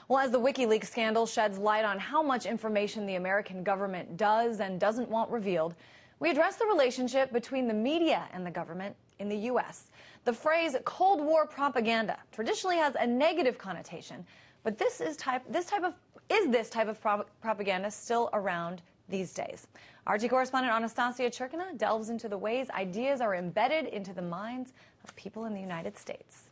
Well, as the WikiLeaks scandal sheds light on how much information the American government does and doesn't want revealed, we address the relationship between the media and the government in the U.S. The phrase Cold War propaganda traditionally has a negative connotation, but is this type of propaganda still around these days? RT correspondent Anastasia Churkina delves into the ways ideas are embedded into the minds of people in the United States.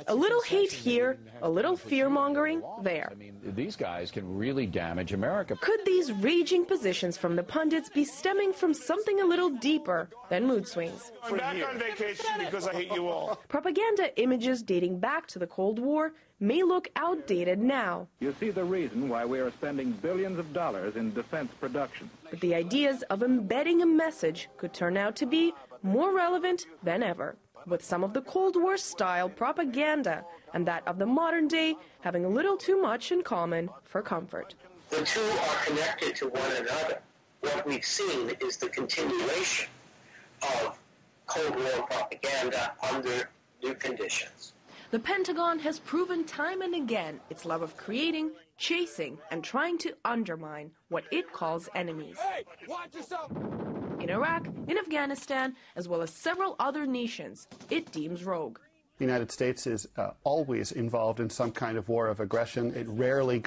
A little hate here, a little fear-mongering there. I mean, these guys can really damage America. Could these raging positions from the pundits be stemming from something a little deeper than mood swings? I'm back on vacation because I hate you all. Propaganda images dating back to the Cold War may look outdated now. You see the reason why we are spending billions of dollars in defense production. But the ideas of embedding a message could turn out to be more relevant than ever, with some of the Cold War-style propaganda and that of the modern day having a little too much in common for comfort. The two are connected to one another. What we've seen is the continuation of Cold War propaganda under new conditions. The Pentagon has proven time and again its love of creating, chasing, and trying to undermine what it calls enemies. Hey, watch yourself! In Iraq, in Afghanistan, as well as several other nations, it deems rogue. The United States is always involved in some kind of war of aggression. It rarely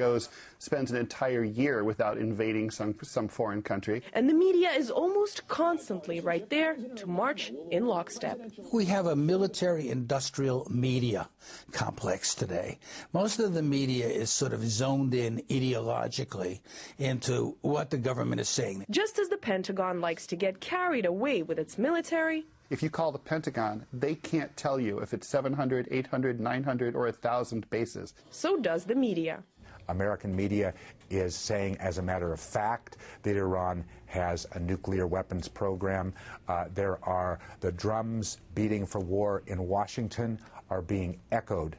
spends an entire year without invading some foreign country. And the media is almost constantly right there to march in lockstep. We have a military-industrial media complex today. Most of the media is sort of zoned in ideologically into what the government is saying. Just as the Pentagon likes to get carried away with its military, if you call the Pentagon, they can't tell you if it's 700, 800, 900, or 1,000 bases. So does the media. American media is saying, as a matter of fact, that Iran has a nuclear weapons program. The drums beating for war in Washington are being echoed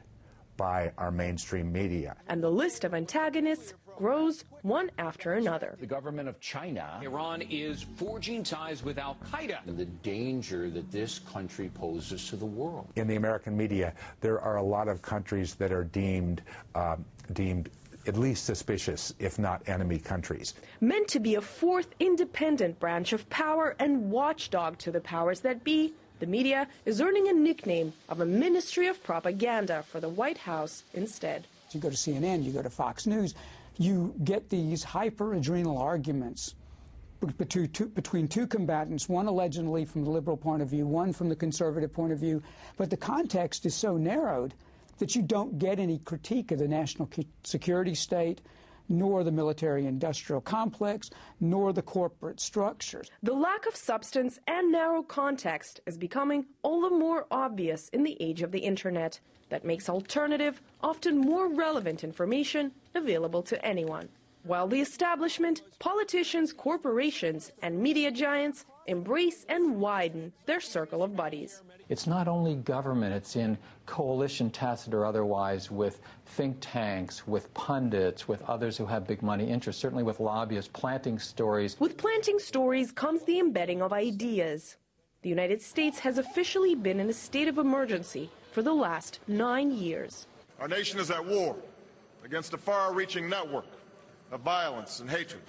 by our mainstream media. And the list of antagonists grows one after another. The government of China. Iran is forging ties with al-Qaeda. And the danger that this country poses to the world. In the American media, there are a lot of countries that are deemed at least suspicious, if not enemy countries. Meant to be a fourth independent branch of power and watchdog to the powers that be, the media is earning a nickname of a ministry of propaganda for the White House instead. You go to CNN, you go to Fox News, you get these hyper-adrenal arguments between two combatants, one allegedly from the liberal point of view, one from the conservative point of view, but the context is so narrowed that you don't get any critique of the national security state, nor the military-industrial complex, nor the corporate structures. The lack of substance and narrow context is becoming all the more obvious in the age of the Internet. That makes alternative, often more relevant information available to anyone. While the establishment, politicians, corporations, and media giants embrace and widen their circle of buddies. It's not only government, it's in coalition, tacit or otherwise, with think tanks, with pundits, with others who have big money interests, certainly with lobbyists planting stories. With planting stories comes the embedding of ideas. The United States has officially been in a state of emergency for the last 9 years. Our nation is at war against a far-reaching network of violence and hatred.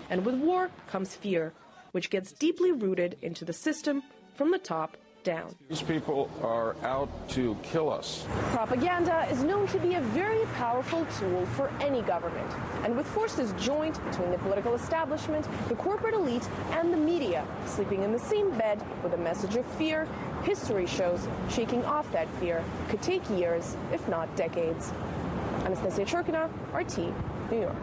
And with war comes fear, which gets deeply rooted into the system from the top down. These people are out to kill us. Propaganda is known to be a very powerful tool for any government. And with forces joined between the political establishment, the corporate elite, and the media sleeping in the same bed with a message of fear, history shows shaking off that fear could take years, if not decades. Anastasia Churkina, RT, New York.